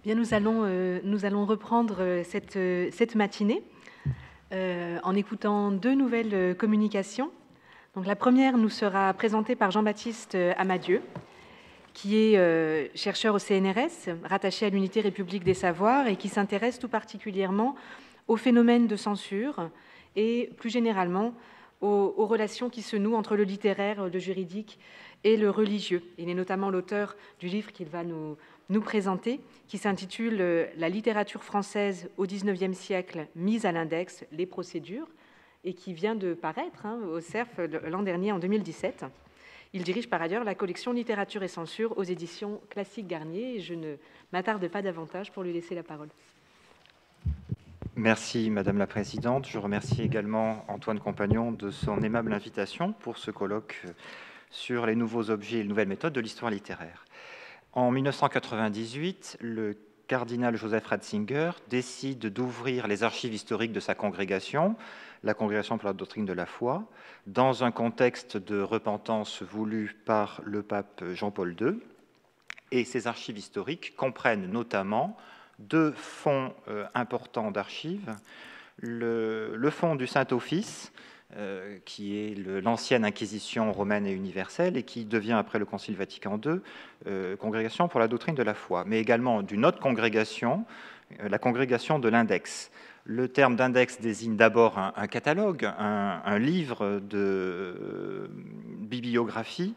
Bien, nous allons reprendre cette matinée en écoutant deux nouvelles communications. Donc, la première nous sera présentée par Jean-Baptiste Amadieu, qui est chercheur au CNRS, rattaché à l'Unité République des Savoirs et qui s'intéresse tout particulièrement au phénomène de censure et plus généralement aux relations qui se nouent entre le littéraire, le juridique et le religieux. Il est notamment l'auteur du livre qu'il va nous présenter, qui s'intitule « La littérature française au XIXe siècle, mise à l'index, les procédures », et qui vient de paraître au CERF l'an dernier, en 2017. Il dirige par ailleurs la collection Littérature et censure aux éditions Classique Garnier, et je ne m'attarde pas davantage pour lui laisser la parole. Merci Madame la Présidente. Je remercie également Antoine Compagnon de son aimable invitation pour ce colloque sur les nouveaux objets et les nouvelles méthodes de l'histoire littéraire. En 1998, le cardinal Joseph Ratzinger décide d'ouvrir les archives historiques de sa congrégation, la Congrégation pour la doctrine de la foi, dans un contexte de repentance voulu par le pape Jean-Paul II. Et ces archives historiques comprennent notamment deux fonds importants d'archives. Le fonds du Saint-Office, qui est l'ancienne Inquisition romaine et universelle et qui devient, après le Concile Vatican II, Congrégation pour la doctrine de la foi, mais également d'une autre congrégation, la congrégation de l'index. Le terme d'index désigne d'abord un catalogue, un livre de bibliographie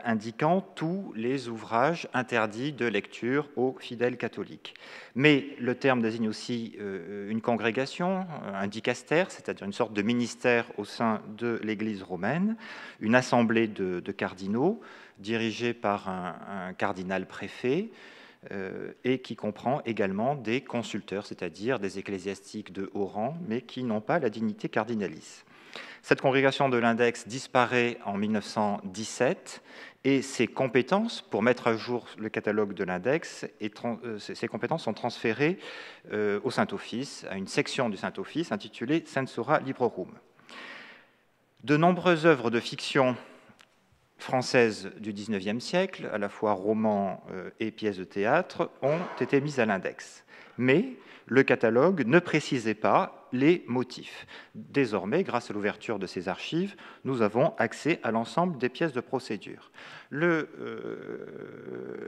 indiquant tous les ouvrages interdits de lecture aux fidèles catholiques. Mais le terme désigne aussi une congrégation, un dicaster, c'est-à-dire une sorte de ministère au sein de l'Église romaine, une assemblée de cardinaux dirigée par un cardinal préfet, et qui comprend également des consulteurs, c'est-à-dire des ecclésiastiques de haut rang, mais qui n'ont pas la dignité cardinalice. Cette congrégation de l'index disparaît en 1917 et ses compétences, pour mettre à jour le catalogue de l'index, ces compétences sont transférées au Saint-Office, à une section du Saint-Office intitulée Censura Librorum. De nombreuses œuvres de fiction françaises du XIXe siècle, à la fois romans et pièces de théâtre, ont été mises à l'index. Mais le catalogue ne précisait pas les motifs. Désormais, grâce à l'ouverture de ces archives, nous avons accès à l'ensemble des pièces de procédure.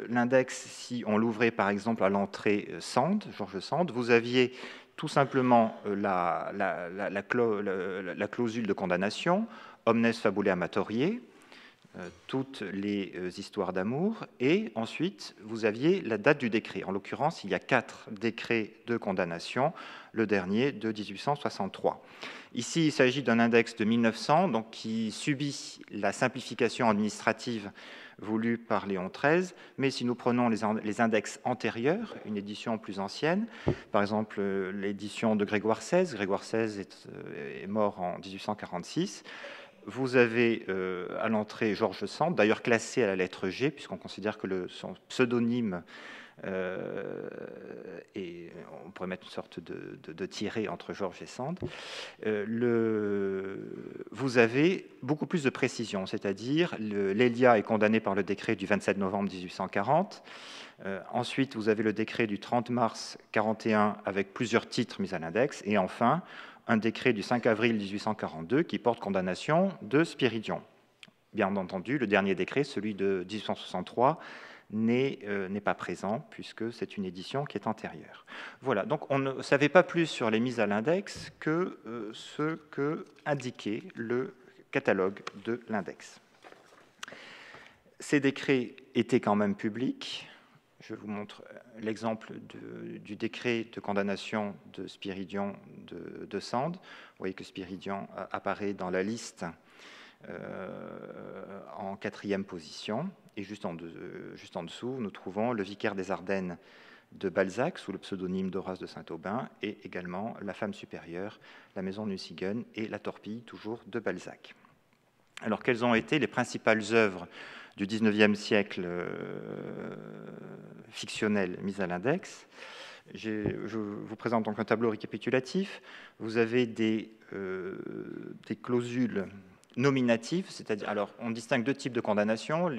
L'index, si on l'ouvrait par exemple à l'entrée Sand, Georges Sand, vous aviez tout simplement la clausule de condamnation, Omnes Fabulae Amatoriae, toutes les histoires d'amour, et ensuite vous aviez la date du décret. En l'occurrence, il y a 4 décrets de condamnation, le dernier de 1863. Ici, il s'agit d'un index de 1900, donc qui subit la simplification administrative voulue par Léon XIII, mais si nous prenons les index antérieurs, une édition plus ancienne, par exemple l'édition de Grégoire XVI, Grégoire XVI est mort en 1846, vous avez à l'entrée Georges Sand, d'ailleurs classé à la lettre G, puisqu'on considère que son pseudonyme, et on pourrait mettre une sorte de tiret entre Georges et Sand. Vous avez beaucoup plus de précision, c'est-à-dire l'Élia est condamné par le décret du 27 novembre 1840. Ensuite, vous avez le décret du 30 mars 41 avec plusieurs titres mis à l'index. Et enfin, un décret du 5 avril 1842 qui porte condamnation de Spiridion. Bien entendu, le dernier décret, celui de 1863, n'est pas présent puisque c'est une édition qui est antérieure. Voilà, donc on ne savait pas plus sur les mises à l'index que ce que indiquait le catalogue de l'index. Ces décrets étaient quand même publics. Je vous montre l'exemple du décret de condamnation de Spiridion de Sand. Vous voyez que Spiridion apparaît dans la liste en 4e position. Et juste en dessous, nous trouvons le vicaire des Ardennes de Balzac, sous le pseudonyme d'Horace de Saint-Aubin, et également la femme supérieure, la maison Nucingen, et la torpille, toujours de Balzac. Alors, quelles ont été les principales œuvres du XIXe siècle fictionnel mises à l'index? Je vous présente donc un tableau récapitulatif. Vous avez des clausules nominative, c'est-à-dire, alors on distingue deux types de condamnation,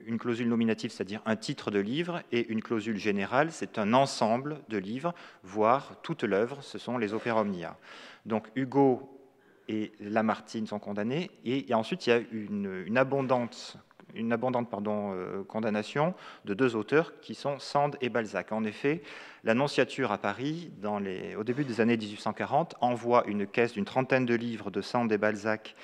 une clausule nominative, c'est-à-dire un titre de livre, et une clausule générale, c'est un ensemble de livres, voire toute l'œuvre, ce sont les opéra omnia. Donc Hugo et Lamartine sont condamnés, et ensuite il y a une abondante condamnation de deux auteurs qui sont Sand et Balzac. En effet, l'Annonciature à Paris, au début des années 1840, envoie une caisse d'une trentaine de livres de Sand et Balzac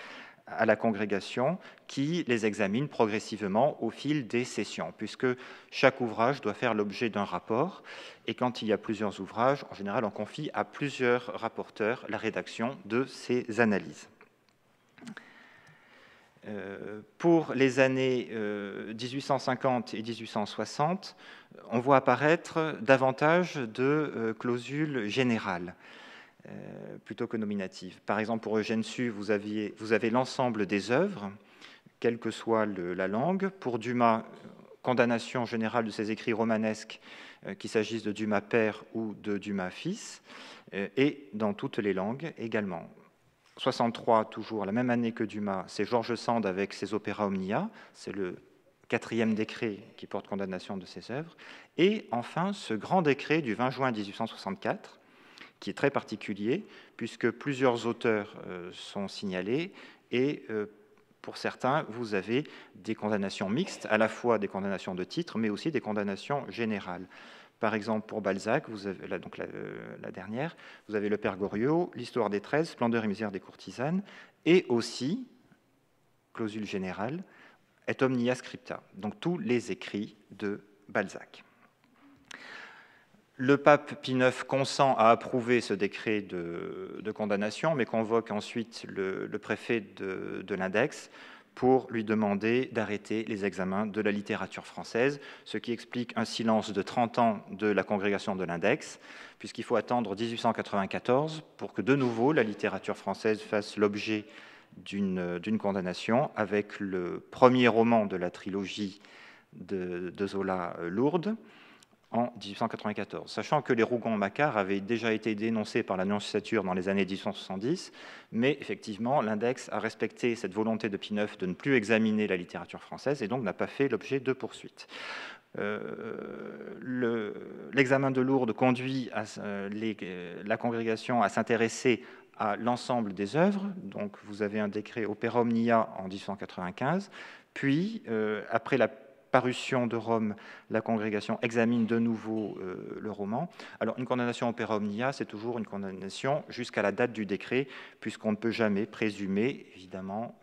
à la congrégation qui les examine progressivement au fil des sessions, puisque chaque ouvrage doit faire l'objet d'un rapport, et quand il y a plusieurs ouvrages, en général, on confie à plusieurs rapporteurs la rédaction de ces analyses. Pour les années 1850 et 1860, on voit apparaître davantage de clausules générales plutôt que nominatives. Par exemple, pour Eugène Sue, vous avez l'ensemble des œuvres, quelle que soit la langue. Pour Dumas, condamnation générale de ses écrits romanesques, qu'il s'agisse de Dumas père ou de Dumas fils, et dans toutes les langues également. 63, toujours la même année que Dumas, c'est George Sand avec ses opéra omnia, c'est le 4e décret qui porte condamnation de ses œuvres, et enfin ce grand décret du 20 juin 1864, qui est très particulier, puisque plusieurs auteurs sont signalés, et pour certains, vous avez des condamnations mixtes, à la fois des condamnations de titre, mais aussi des condamnations générales. Par exemple, pour Balzac, vous avez, la dernière, vous avez le Père Goriot, l'Histoire des 13, Splendeur et misère des courtisanes, et aussi, clausule générale, et omnia scripta, donc tous les écrits de Balzac. Le pape Pie IX consent à approuver ce décret de condamnation, mais convoque ensuite le préfet de l'Index pour lui demander d'arrêter les examens de la littérature française, ce qui explique un silence de 30 ans de la congrégation de l'Index, puisqu'il faut attendre 1894 pour que de nouveau la littérature française fasse l'objet d'une condamnation, avec le premier roman de la trilogie de Zola, Lourdes, en 1894, sachant que les Rougon-Macquart avaient déjà été dénoncés par l'Annonciature dans les années 1870, mais effectivement, l'Index a respecté cette volonté de Pie IX de ne plus examiner la littérature française et donc n'a pas fait l'objet de poursuites. L'examen de Lourdes conduit la congrégation à s'intéresser à l'ensemble des œuvres. Donc, vous avez un décret Opera Omnia en 1895, puis, après la parution de Rome, la congrégation examine de nouveau le roman. Alors, une condamnation opéra omnia, c'est toujours une condamnation jusqu'à la date du décret, puisqu'on ne peut jamais présumer, évidemment,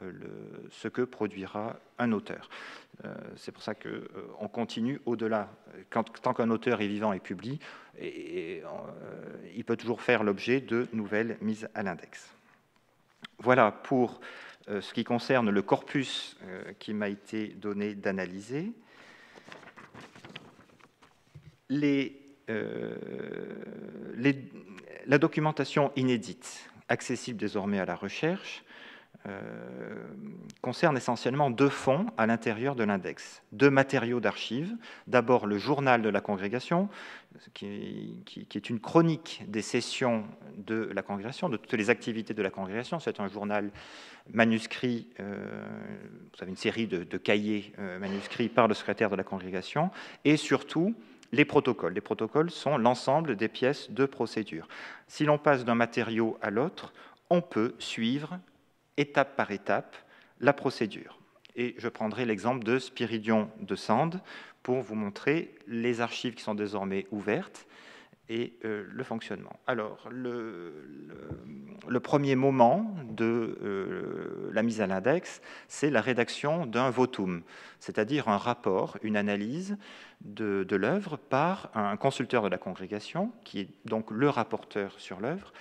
ce que produira un auteur. C'est pour ça qu'on continue au-delà. Tant qu'un auteur est vivant et publie, il peut toujours faire l'objet de nouvelles mises à l'index. Voilà pour ce qui concerne le corpus qui m'a été donné d'analyser. La documentation inédite, accessible désormais à la recherche, concerne essentiellement deux fonds à l'intérieur de l'index. Deux matériaux d'archives. D'abord, le journal de la congrégation, qui est une chronique des sessions de la congrégation, de toutes les activités de la congrégation. C'est un journal manuscrit, vous avez une série de cahiers manuscrits par le secrétaire de la congrégation, et surtout les protocoles. Les protocoles sont l'ensemble des pièces de procédure. Si l'on passe d'un matériau à l'autre, on peut suivre étape par étape la procédure. Et je prendrai l'exemple de Spiridion de Sand pour vous montrer les archives qui sont désormais ouvertes et le fonctionnement. Alors, le premier moment de la mise à l'index, c'est la rédaction d'un votum, c'est-à-dire un rapport, une analyse de l'œuvre par un consulteur de la congrégation, qui est donc le rapporteur sur l'œuvre.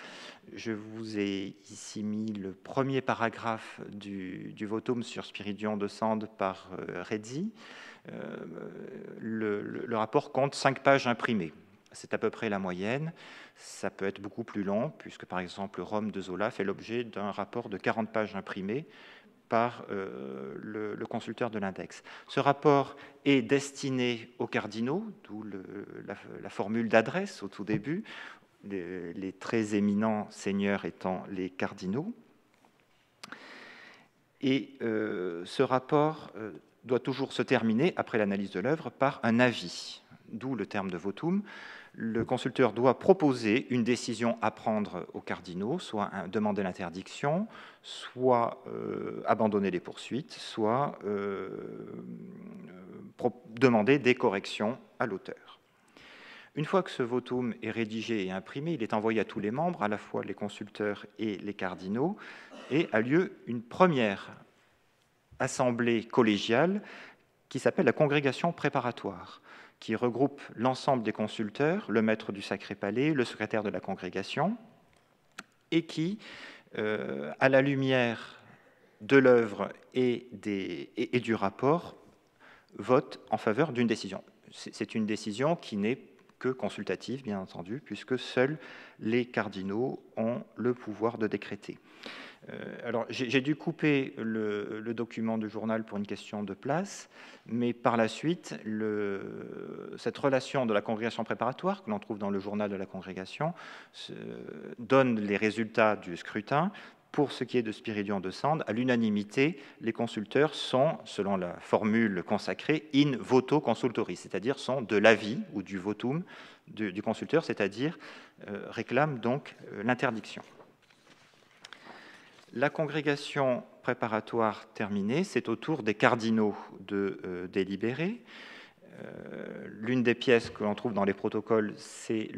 Je vous ai ici mis le premier paragraphe du votum sur Spiridion de Sand par Rezzi. Le rapport compte 5 pages imprimées. C'est à peu près la moyenne. Ça peut être beaucoup plus long, puisque par exemple Rome de Zola fait l'objet d'un rapport de 40 pages imprimées par le consulteur de l'index. Ce rapport est destiné aux cardinaux, d'où la formule d'adresse au tout début, les très éminents seigneurs étant les cardinaux. Et ce rapport doit toujours se terminer, après l'analyse de l'œuvre, par un avis, d'où le terme de votum. Le consulteur doit proposer une décision à prendre aux cardinaux, soit demander l'interdiction, soit abandonner les poursuites, soit demander des corrections à l'auteur. Une fois que ce votum est rédigé et imprimé, il est envoyé à tous les membres, à la fois les consulteurs et les cardinaux, et a lieu une première assemblée collégiale qui s'appelle la congrégation préparatoire, qui regroupe l'ensemble des consulteurs, le maître du Sacré-Palais, le secrétaire de la congrégation, et qui, à la lumière de l'œuvre et du rapport, vote en faveur d'une décision. C'est une décision qui n'est que consultative, bien entendu, puisque seuls les cardinaux ont le pouvoir de décréter. Alors, j'ai dû couper le document du journal pour une question de place, mais par la suite, cette relation de la congrégation préparatoire, que l'on trouve dans le journal de la congrégation, donne les résultats du scrutin. Pour ce qui est de Spiridion de Sande, à l'unanimité, les consulteurs sont, selon la formule consacrée, in voto consultori, c'est-à-dire sont de l'avis ou du votum du consulteur, c'est-à-dire réclament donc l'interdiction. La congrégation préparatoire terminée, c'est au tour des cardinaux de délibérer. L'une des pièces que l'on trouve dans les protocoles, c'est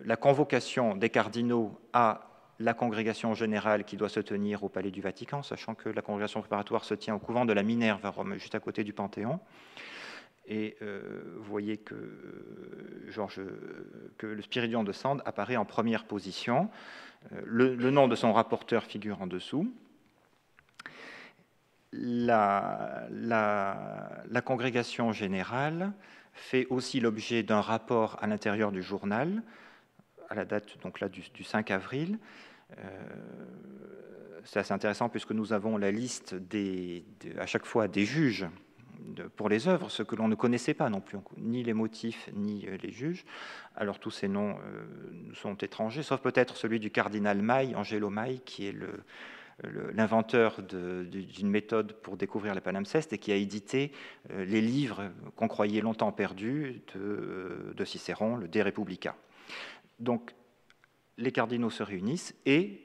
la convocation des cardinaux à la congrégation générale qui doit se tenir au Palais du Vatican, sachant que la congrégation préparatoire se tient au couvent de la Minerve à Rome, juste à côté du Panthéon. Et vous voyez que le Spiridion de Sande apparaît en première position. Le nom de son rapporteur figure en dessous. La congrégation générale fait aussi l'objet d'un rapport à l'intérieur du journal, à la date donc là, du 5 avril. C'est assez intéressant puisque nous avons la liste à chaque fois des juges pour les œuvres, ce que l'on ne connaissait pas non plus, ni les motifs, ni les juges. Alors tous ces noms nous sont étrangers, sauf peut-être celui du cardinal Maille, Angelo Maille, qui est l'inventeur d'une méthode pour découvrir les palimpsestes et qui a édité les livres qu'on croyait longtemps perdus de Cicéron, le De Republica. Donc les cardinaux se réunissent et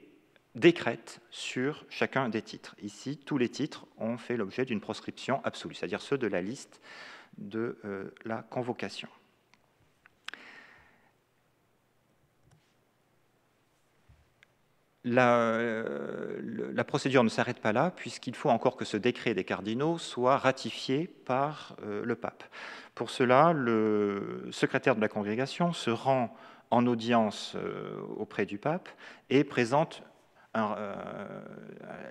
décrètent sur chacun des titres. Ici, tous les titres ont fait l'objet d'une proscription absolue, c'est-à-dire ceux de la liste de la convocation. La procédure ne s'arrête pas là, puisqu'il faut encore que ce décret des cardinaux soit ratifié par le pape. Pour cela, le secrétaire de la congrégation se rend en audience auprès du pape et présente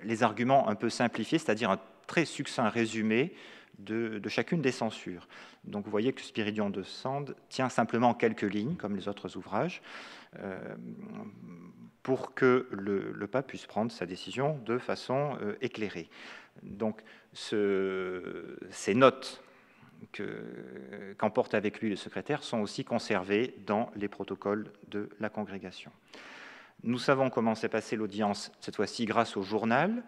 les arguments un peu simplifiés, c'est-à-dire un très succinct résumé de chacune des censures. Donc vous voyez que Spiridion de Sande tient simplement quelques lignes, comme les autres ouvrages, pour que le pape puisse prendre sa décision de façon éclairée. Donc ces notes qu'emporte avec lui le secrétaire sont aussi conservées dans les protocoles de la congrégation. Nous savons comment s'est passée l'audience, cette fois-ci grâce au journal.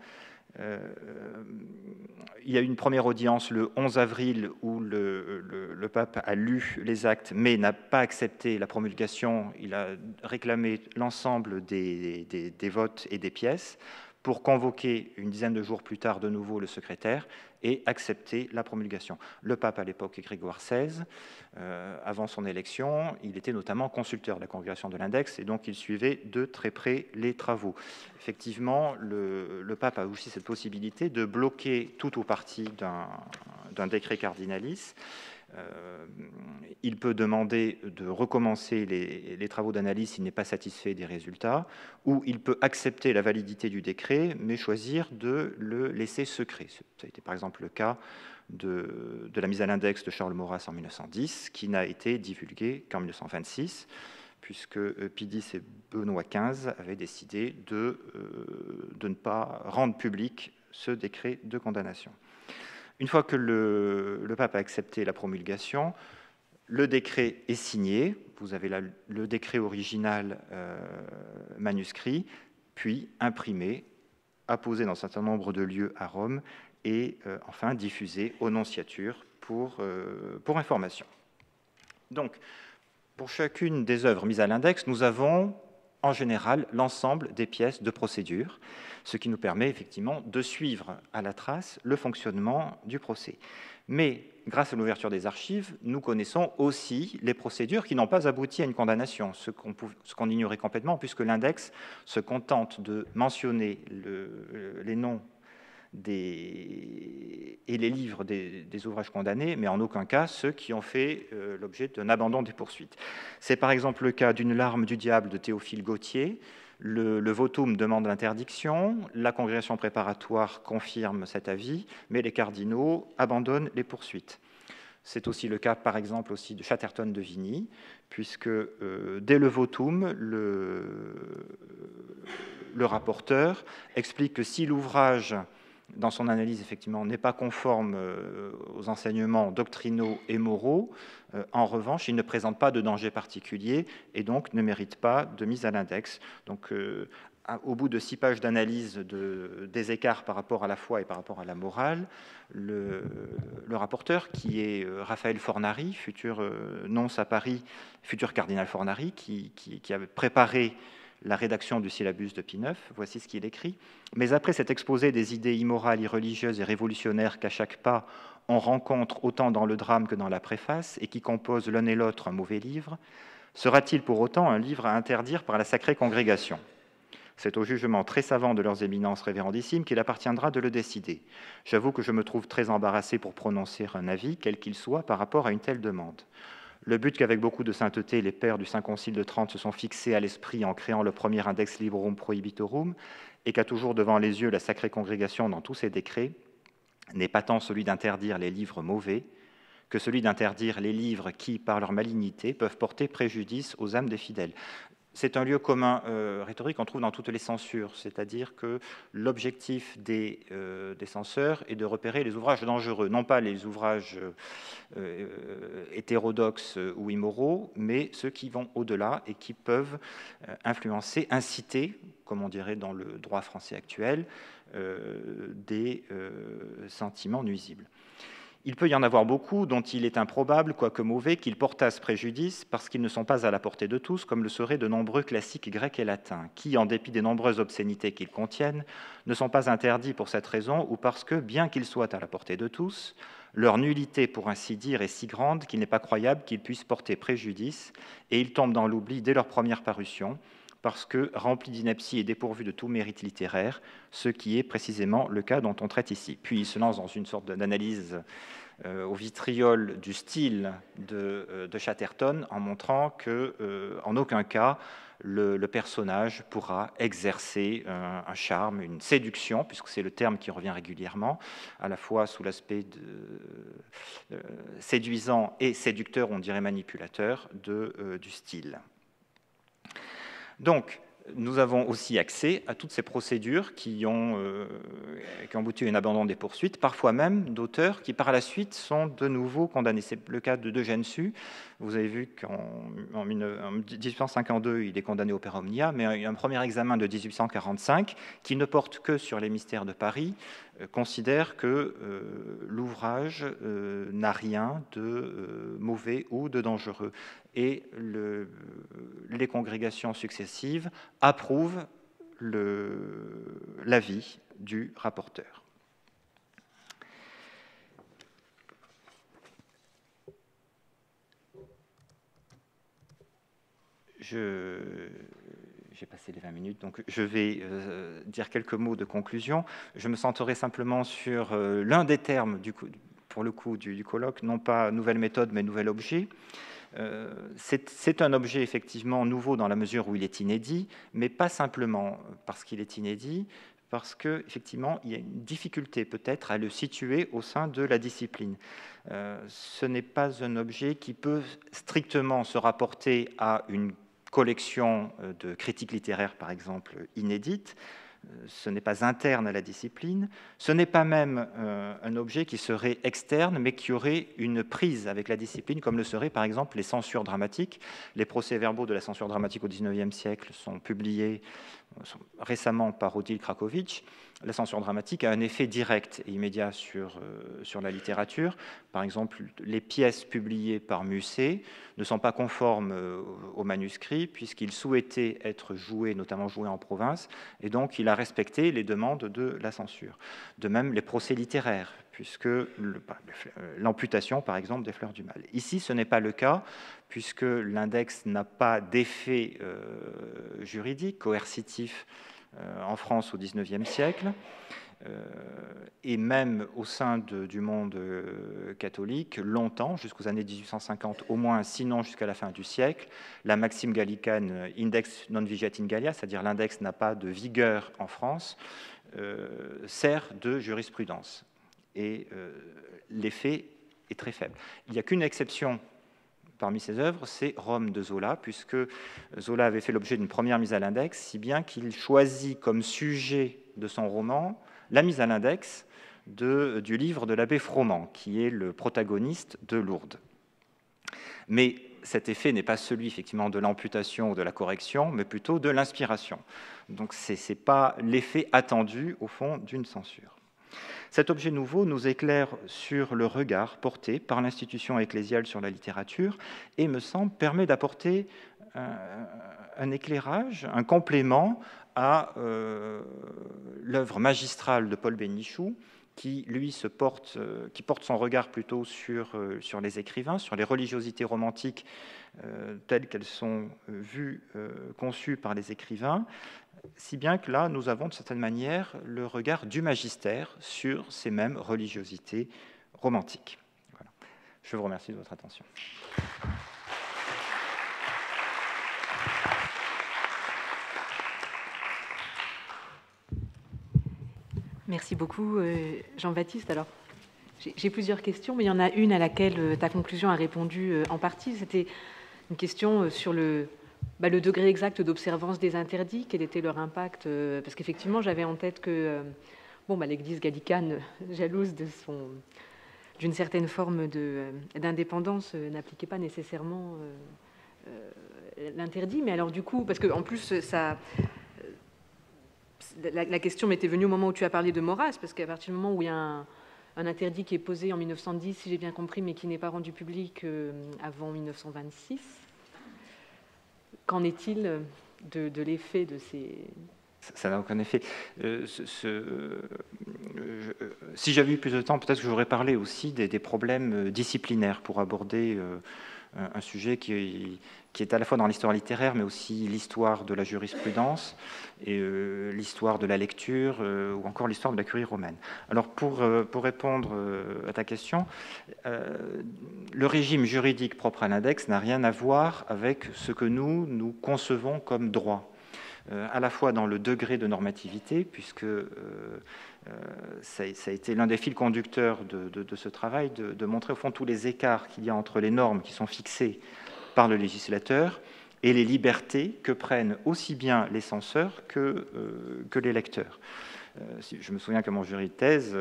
Il y a eu une première audience le 11 avril où le pape a lu les actes mais n'a pas accepté la promulgation. Il a réclamé l'ensemble des votes et des pièces pour convoquer une dizaine de jours plus tard de nouveau le secrétaire et accepter la promulgation. Le pape à l'époque est Grégoire XVI. Avant son élection, il était notamment consulteur de la congrégation de l'Index et donc il suivait de très près les travaux. Effectivement, le pape a aussi cette possibilité de bloquer tout ou partie d'un décret cardinalis. Il peut demander de recommencer les travaux d'analyse s'il n'est pas satisfait des résultats, ou il peut accepter la validité du décret, mais choisir de le laisser secret. Ça a été par exemple le cas de la mise à l'index de Charles Maurras en 1910, qui n'a été divulguée qu'en 1926, puisque Pie X et Benoît XV avaient décidé de ne pas rendre public ce décret de condamnation. Une fois que le pape a accepté la promulgation, Le décret est signé, vous avez là le décret original manuscrit, puis imprimé, apposé dans un certain nombre de lieux à Rome et enfin diffusé aux nonciatures pour information. Donc, pour chacune des œuvres mises à l'index, nous avons en général l'ensemble des pièces de procédure, ce qui nous permet effectivement de suivre à la trace le fonctionnement du procès. Mais grâce à l'ouverture des archives, nous connaissons aussi les procédures qui n'ont pas abouti à une condamnation, ce qu'on ignorait complètement, puisque l'index se contente de mentionner les noms et les livres des ouvrages condamnés, mais en aucun cas ceux qui ont fait l'objet d'un abandon des poursuites. C'est par exemple le cas d'une larme du diable de Théophile Gautier. Le votum demande l'interdiction, la congrégation préparatoire confirme cet avis, mais les cardinaux abandonnent les poursuites. C'est aussi le cas, par exemple, aussi de Chatterton de Vigny, puisque dès le votum, le rapporteur explique que si l'ouvrage, dans son analyse, effectivement, n'est pas conforme aux enseignements doctrinaux et moraux, en revanche, il ne présente pas de danger particulier et donc ne mérite pas de mise à l'index. Donc, au bout de 6 pages d'analyse des écarts par rapport à la foi et par rapport à la morale, le rapporteur, qui est Raphaël Fornari, futur nonce à Paris, futur cardinal Fornari, qui a préparé la rédaction du syllabus de Pie IX, voici ce qu'il écrit. Mais après cet exposé des idées immorales, irreligieuses et révolutionnaires qu'à chaque pas on rencontre autant dans le drame que dans la préface et qui composent l'un et l'autre un mauvais livre, sera-t-il pour autant un livre à interdire par la sacrée congrégation ? C'est au jugement très savant de leurs éminences révérendissimes qu'il appartiendra de le décider. J'avoue que je me trouve très embarrassé pour prononcer un avis, quel qu'il soit, par rapport à une telle demande. Le but qu'avec beaucoup de sainteté, les pères du Saint Concile de Trente se sont fixés à l'esprit en créant le premier Index Librorum Prohibitorum, et qu'a toujours devant les yeux la sacrée congrégation dans tous ses décrets, n'est pas tant celui d'interdire les livres mauvais, que celui d'interdire les livres qui, par leur malignité, peuvent porter préjudice aux âmes des fidèles. C'est un lieu commun rhétorique qu'on trouve dans toutes les censures, c'est-à-dire que l'objectif des censeurs est de repérer les ouvrages dangereux, non pas les ouvrages hétérodoxes ou immoraux, mais ceux qui vont au-delà et qui peuvent influencer, inciter, comme on dirait dans le droit français actuel, des sentiments nuisibles. Il peut y en avoir beaucoup dont il est improbable, quoique mauvais, qu'ils portassent préjudice parce qu'ils ne sont pas à la portée de tous, comme le seraient de nombreux classiques grecs et latins, qui, en dépit des nombreuses obscénités qu'ils contiennent, ne sont pas interdits pour cette raison ou parce que, bien qu'ils soient à la portée de tous, leur nullité, pour ainsi dire, est si grande qu'il n'est pas croyable qu'ils puissent porter préjudice, et ils tombent dans l'oubli dès leur première parution, parce que, remplis d'ineptie et dépourvus de tout mérite littéraire, ce qui est précisément le cas dont on traite ici. Puis il se lance dans une sorte d'analyse au vitriol du style de Chatterton, en montrant qu'en aucun cas, le personnage pourra exercer un charme, une séduction, puisque c'est le terme qui revient régulièrement, à la fois sous l'aspect séduisant et séducteur, on dirait manipulateur, du style. Donc, nous avons aussi accès à toutes ces procédures qui ont abouti à un abandon des poursuites, parfois même d'auteurs qui par la suite sont de nouveau condamnés. C'est le cas d'Eugène Sue. Vous avez vu qu'en 1852, il est condamné au per omnia, mais un premier examen de 1845, qui ne porte que sur les mystères de Paris, considère que l'ouvrage n'a rien de mauvais ou de dangereux. Et les congrégations successives approuvent l'avis du rapporteur. J'ai passé les 20 minutes, donc je vais dire quelques mots de conclusion. Je me centrerai simplement sur l'un des termes, pour le coup, du colloque, non pas nouvelle méthode, mais nouvel objet. C'est un objet effectivement nouveau dans la mesure où il est inédit, mais pas simplement parce qu'il est inédit, parce qu'effectivement, il y a une difficulté peut-être à le situer au sein de la discipline. Ce n'est pas un objet qui peut strictement se rapporter à une collection de critiques littéraires, par exemple, inédites. ce n'est pas interne à la discipline, ce n'est pas même un objet qui serait externe, mais qui aurait une prise avec la discipline, comme le seraient par exemple les censures dramatiques. Les procès-verbaux de la censure dramatique au XIXe siècle sont publiés récemment par Odile Krakowicz. La censure dramatique a un effet direct et immédiat sur la littérature. Par exemple, les pièces publiées par Musset ne sont pas conformes au manuscrit, puisqu'il souhaitait être joué, notamment joué en province, et donc il a respecté les demandes de la censure. De même, les procès littéraires, puisque l'amputation, par exemple, des Fleurs du Mal. Ici, ce n'est pas le cas, puisque l'index n'a pas d'effet juridique, coercitif, en France au XIXe siècle, et même au sein du monde catholique, longtemps, jusqu'aux années 1850 au moins, sinon jusqu'à la fin du siècle, la maxime gallicane index non viget in Gallia, c'est-à-dire l'index n'a pas de vigueur en France, sert de jurisprudence. Et l'effet est très faible. Il n'y a qu'une exception parmi ses œuvres, c'est Rome de Zola, puisque Zola avait fait l'objet d'une première mise à l'index, si bien qu'il choisit comme sujet de son roman la mise à l'index du livre de l'abbé Froment, qui est le protagoniste de Lourdes. Mais cet effet n'est pas celui effectivement de l'amputation ou de la correction, mais plutôt de l'inspiration. Donc ce n'est pas l'effet attendu au fond d'une censure. Cet objet nouveau nous éclaire sur le regard porté par l'institution ecclésiale sur la littérature et, me semble, permet d'apporter un éclairage, un complément à l'œuvre magistrale de Paul Bénichou, qui, lui, porte son regard plutôt sur les écrivains, sur les religiosités romantiques telles qu'elles sont vues, conçues par les écrivains, si bien que là, nous avons de certaine manière le regard du magistère sur ces mêmes religiosités romantiques. Voilà. Je vous remercie de votre attention. Merci beaucoup, Jean-Baptiste. Alors, j'ai plusieurs questions, mais il y en a une à laquelle ta conclusion a répondu en partie. C'était une question sur le degré exact d'observance des interdits, quel était leur impact, parce qu'effectivement, j'avais en tête que l'Église gallicane, jalouse d'une certaine forme d'indépendance, n'appliquait pas nécessairement l'interdit, mais alors du coup, parce qu'en plus, la question m'était venue au moment où tu as parlé de Maurras, parce qu'à partir du moment où il y a un interdit qui est posé en 1910, si j'ai bien compris, mais qui n'est pas rendu public avant 1926, qu'en est-il de l'effet de ces... Ça n'a aucun effet. Si j'avais eu plus de temps, peut-être que j'aurais parlé aussi des problèmes disciplinaires pour aborder un sujet qui est à la fois dans l'histoire littéraire, mais aussi l'histoire de la jurisprudence, et l'histoire de la lecture, ou encore l'histoire de la curie romaine. Alors, pour répondre à ta question, le régime juridique propre à l'index n'a rien à voir avec ce que nous concevons comme droit. À la fois dans le degré de normativité, puisque ça a été l'un des fils conducteurs de ce travail, de montrer au fond tous les écarts qu'il y a entre les normes qui sont fixées par le législateur et les libertés que prennent aussi bien les censeurs que les lecteurs. Je me souviens que mon jury de thèse,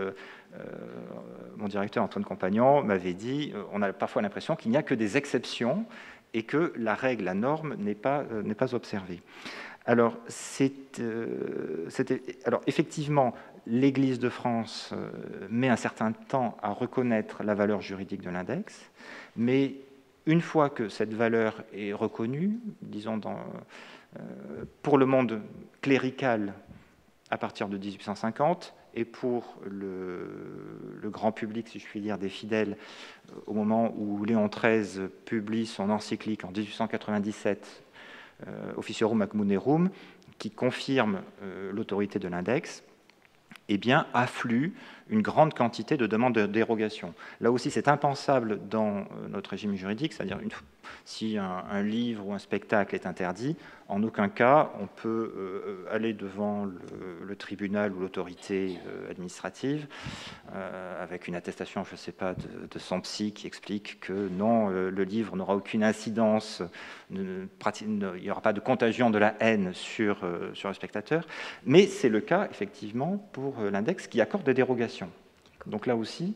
mon directeur Antoine Compagnon m'avait dit on a parfois l'impression qu'il n'y a que des exceptions et que la règle, la norme n'est pas observée. Alors, effectivement, l'Église de France met un certain temps à reconnaître la valeur juridique de l'index, mais une fois que cette valeur est reconnue, disons pour le monde clérical à partir de 1850, et pour le grand public, si je puis dire, des fidèles, au moment où Léon XIII publie son encyclique en 1897, Officiorum ac Munerum, qui confirme l'autorité de l'index, eh bien, affluent une grande quantité de demandes de dérogation. Là aussi, c'est impensable dans notre régime juridique, c'est-à-dire si un livre ou un spectacle est interdit, en aucun cas on peut aller devant le tribunal ou l'autorité administrative avec une attestation, je ne sais pas, de son psy qui explique que non, le livre n'aura aucune incidence, il n'y aura pas de contagion de la haine sur le spectateur, mais c'est le cas effectivement pour l'index qui accorde des dérogations. Donc là aussi,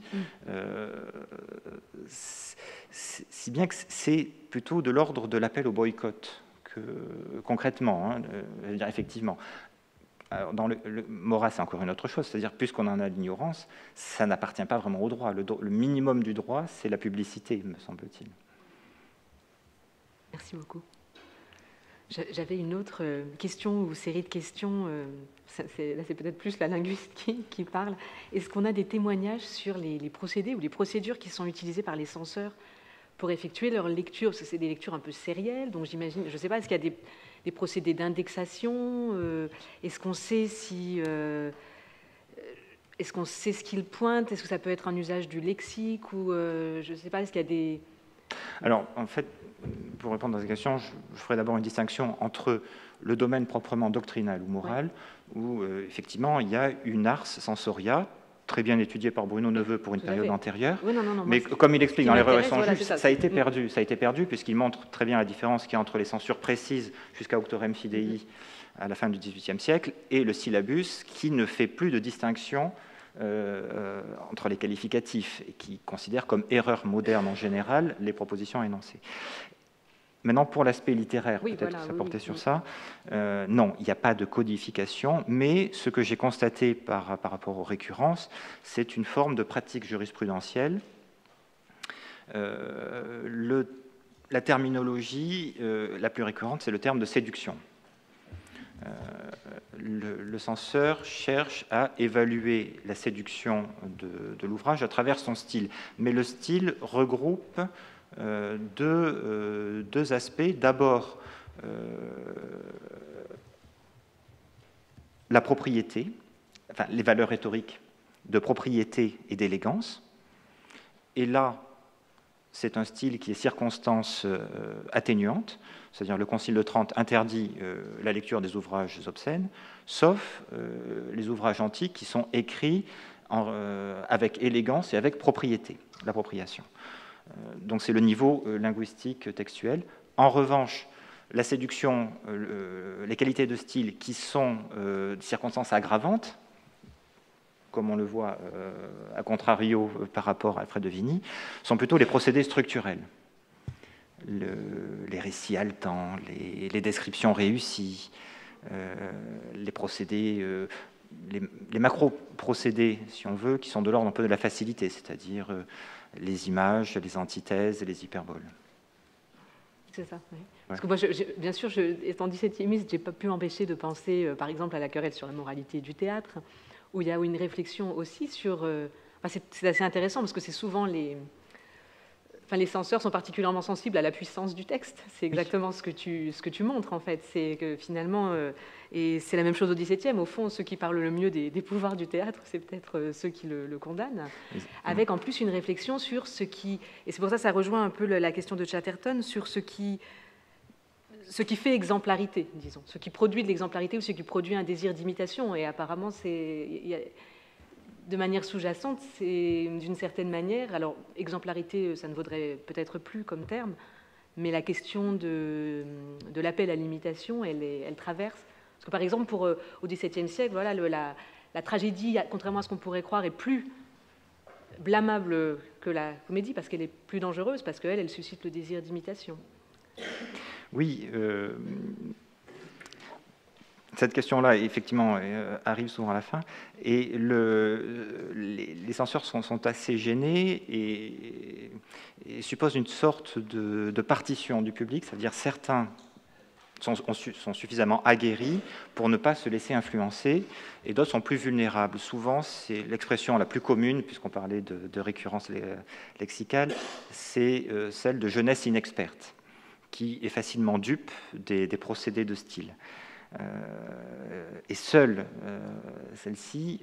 si bien que c'est plutôt de l'ordre de l'appel au boycott, concrètement, hein, je veux dire, effectivement. Alors, dans le Maurras, c'est encore une autre chose, c'est-à-dire, puisqu'on en a l'ignorance, ça n'appartient pas vraiment au droit. Le minimum du droit, c'est la publicité, me semble-t-il. Merci beaucoup. J'avais une autre question ou série de questions. Là, c'est peut-être plus la linguiste qui parle. Est-ce qu'on a des témoignages sur les procédés ou les procédures qui sont utilisées par les censeurs pour effectuer leur lecture? Parce que c'est des lectures un peu sérielles, donc j'imagine, je ne sais pas, est-ce qu'il y a des procédés d'indexation? Est-ce qu'on sait si... est-ce qu'on sait ce qu'ils pointent? Est-ce que ça peut être un usage du lexique? Ou je ne sais pas, est-ce qu'il y a des... Alors, en fait, pour répondre à cette question, je ferai d'abord une distinction entre le domaine proprement doctrinal ou moral, où effectivement il y a une ars sensoria, très bien étudiée par Bruno Neveu pour une période antérieure, oui, non, mais comme il explique dans les Relations voilà, justes, ça a été perdu puisqu'il montre très bien la différence qu'il y a entre les censures précises jusqu'à Auctorem Fidei à la fin du XVIIIe siècle et le syllabus qui ne fait plus de distinction entre les qualificatifs et qui considère comme erreur moderne en général les propositions énoncées. Maintenant, pour l'aspect littéraire, peut-être que ça portait sur ça, non, il n'y a pas de codification, mais ce que j'ai constaté par rapport aux récurrences, c'est une forme de pratique jurisprudentielle. La terminologie la plus récurrente, c'est le terme de séduction. Le censeur cherche à évaluer la séduction de l'ouvrage à travers son style, mais le style regroupe deux aspects. D'abord, la propriété, enfin les valeurs rhétoriques de propriété et d'élégance. Et là, c'est un style qui est circonstance atténuante, c'est-à-dire le Concile de Trente interdit la lecture des ouvrages obscènes, sauf les ouvrages antiques qui sont écrits avec élégance et avec propriété, l'appropriation. Donc c'est le niveau linguistique textuel. En revanche, la séduction, les qualités de style qui sont de circonstances aggravantes, comme on le voit à contrario par rapport à Alfred de Vigny, sont plutôt les procédés structurels. Les récits haletants, les descriptions réussies, les procédés, les macro-procédés, si on veut, qui sont de l'ordre un peu de la facilité, c'est-à-dire les images, les antithèses et les hyperboles. C'est ça, oui. Parce que moi, bien sûr, étant dix-septiémiste, je n'ai pas pu m'empêcher de penser, par exemple, à la querelle sur la moralité du théâtre, où il y a une réflexion aussi sur... Enfin, c'est assez intéressant, parce que c'est souvent les censeurs sont particulièrement sensibles à la puissance du texte. C'est exactement ce que tu montres, en fait. C'est que finalement, et c'est la même chose au XVIIe, au fond, ceux qui parlent le mieux des pouvoirs du théâtre, c'est peut-être ceux qui le condamnent, avec en plus une réflexion sur ce qui... Et c'est pour ça que ça rejoint un peu la question de Chatterton, sur ce qui fait exemplarité, disons, ce qui produit de l'exemplarité ou ce qui produit un désir d'imitation. Et apparemment, de manière sous-jacente, c'est d'une certaine manière, alors exemplarité, ça ne vaudrait peut-être plus comme terme, mais la question de l'appel à l'imitation, elle traverse. Parce que par exemple, au XVIIe siècle, voilà, la tragédie, contrairement à ce qu'on pourrait croire, est plus blâmable que la comédie, parce qu'elle est plus dangereuse, parce qu'elle suscite le désir d'imitation. Oui, cette question-là, effectivement, arrive souvent à la fin, et les censeurs sont assez gênés et supposent une sorte de partition du public, c'est-à-dire certains sont suffisamment aguerris pour ne pas se laisser influencer, et d'autres sont plus vulnérables. Souvent, c'est l'expression la plus commune, puisqu'on parlait de récurrence lexicale, c'est celle de jeunesse inexperte, qui est facilement dupe des procédés de style. Et seule celle-ci,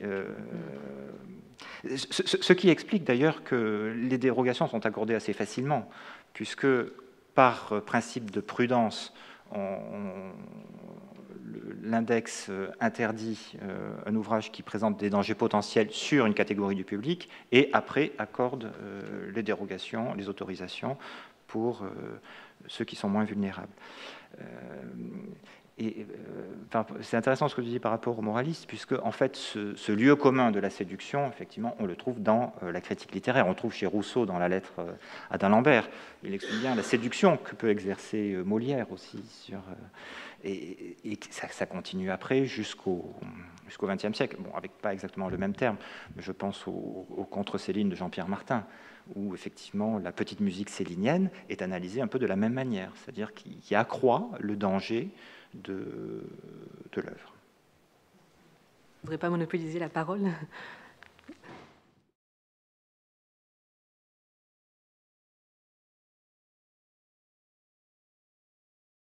ce qui explique d'ailleurs que les dérogations sont accordées assez facilement, puisque par principe de prudence, l'index interdit un ouvrage qui présente des dangers potentiels sur une catégorie du public et après accorde les dérogations, les autorisations pour ceux qui sont moins vulnérables. C'est intéressant ce que tu dis par rapport aux moralistes, puisque en fait ce lieu commun de la séduction, effectivement, on le trouve dans la critique littéraire. On le trouve chez Rousseau dans la lettre à d'Alembert. Il explique bien la séduction que peut exercer Molière aussi sur, et ça continue après jusqu'au XXe siècle. Bon, avec pas exactement le même terme, mais je pense au Contre Céline de Jean-Pierre Martin, où effectivement la petite musique célinienne est analysée un peu de la même manière, c'est-à-dire qui accroît le danger de l'œuvre. Je ne voudrais pas monopoliser la parole.